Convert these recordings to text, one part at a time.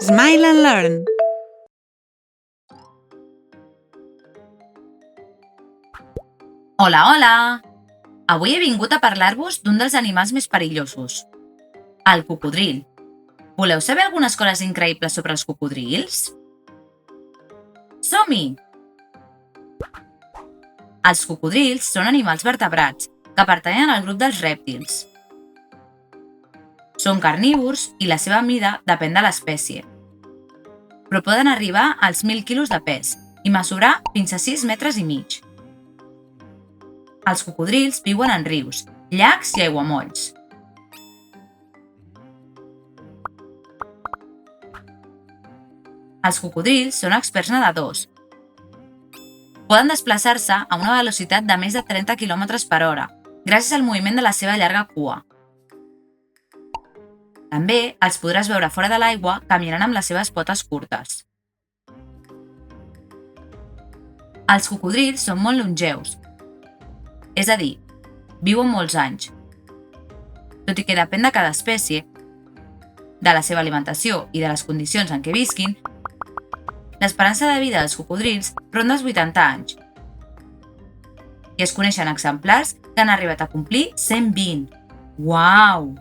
Smile and Learn. Hola, hola! Avui he vingut a parlar-vos d'un dels animals més perillosos, el cocodril. Voleu saber algunes coses increïbles sobre els cocodrils? Som-hi! Els cocodrils són animals vertebrats que pertanyen al grup dels rèptils. Són carnívors i la seva mida depèn de l'espècie, però poden arribar als 1.000 quilos de pes i mesurar fins a 6 metres i mig. Els cocodrils viuen en rius, llacs i aiguamolls. Els cocodrils són experts nedadors. Poden desplaçar-se a una velocitat de més de 30 km per hora, gràcies al moviment de la seva llarga cua. També els podràs veure fora de l'aigua caminant amb les seves potes curtes. Els cocodrils són molt longeus, és a dir, viuen molts anys. Tot i que depèn de cada espècie, de la seva alimentació i de les condicions en què visquin, l'esperança de vida dels cocodrils ronda els 80 anys. I es coneixen exemplars que han arribat a complir 120. Uau!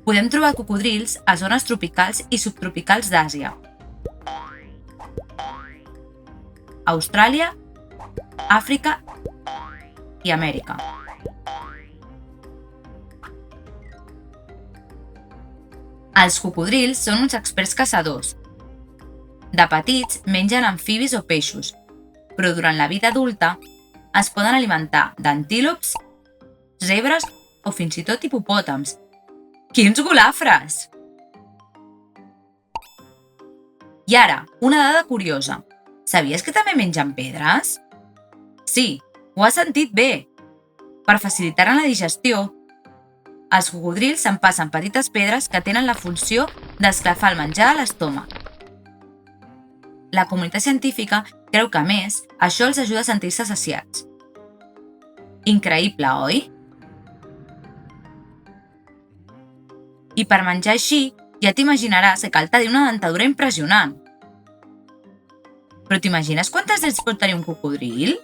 Podem trobar cocodrils a zones tropicals i subtropicals d'Àsia, Austràlia, Àfrica i Amèrica. Els cocodrils són uns experts caçadors. De petits mengen amfibis o peixos, però durant la vida adulta es poden alimentar d'antílops, zebres o fins i tot hipopòtams. Quins golafres! I ara, una dada curiosa. Sabies que també mengen pedres? Sí, ho has sentit bé. Per facilitar la digestió, els cocodrils s'empassen petites pedres que tenen la funció d'esclafar el menjar a l'estómac. La comunitat científica creu que, a més, això els ajuda a sentir-se saciats. Increïble, oi? I per menjar així, ja t'imaginaràs que cal tenir una dentadura impressionant. Però t'imagines quantes dents pot tenir un cocodril?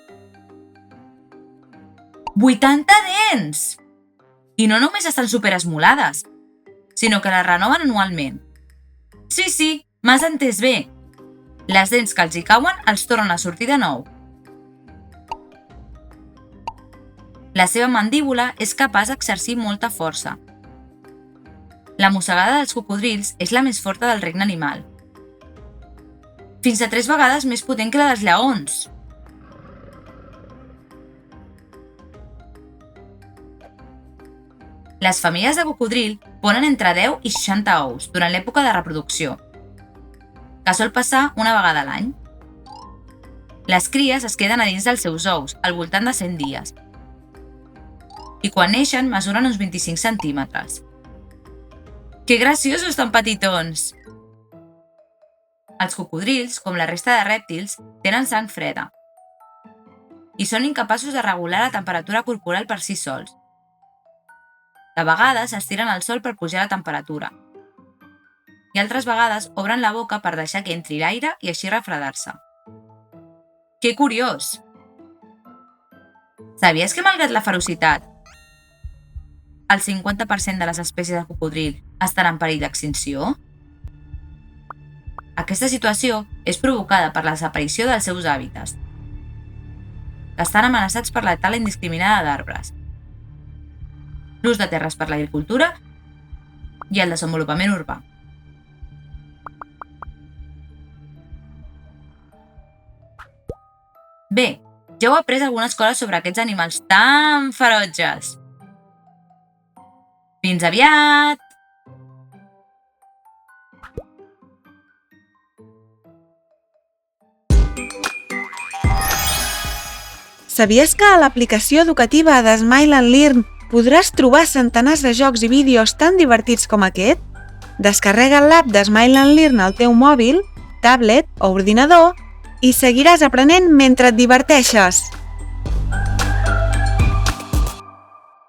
80 dents! I no només estan superesmolades, sinó que les renoven anualment. Sí, m'has entès bé. Les dents que els hi cauen els tornen a sortir de nou. La seva mandíbula és capaç d'exercir molta força. La mossegada dels cocodrils és la més forta del regne animal. Fins a 3 vegades més potent que la dels lleons. Les femelles de cocodril ponen entre 10 i 60 ous durant l'època de reproducció, que sol passar una vegada a l'any. Les cries es queden a dins dels seus ous, al voltant de 100 dies. I quan neixen mesuren uns 25 centímetres. Que graciosos tan petitons! Els cocodrils, com la resta de rèptils, tenen sang freda i són incapaços de regular la temperatura corporal per si sols. De vegades s'estiren al sol per pujar la temperatura i altres vegades obren la boca per deixar que entri l'aire i així refredar-se. Que curiós! Sabies que malgrat la ferocitat, el 50% de les espècies de cocodril estan en perill d'extinció? Aquesta situació és provocada per la desaparició dels seus hàbitats, que estan amenaçats per la tala indiscriminada d'arbres, l'ús de terres per l'agricultura i el desenvolupament urbà. Bé, ja heu après algunes coses sobre aquests animals tan ferotges. Fins aviat! Sabies que a l'aplicació educativa de Smile and Learn podràs trobar centenars de jocs i vídeos tan divertits com aquest? Descarrega l'app de Smile and Learn al teu mòbil, tablet o ordinador i seguiràs aprenent mentre et diverteixes.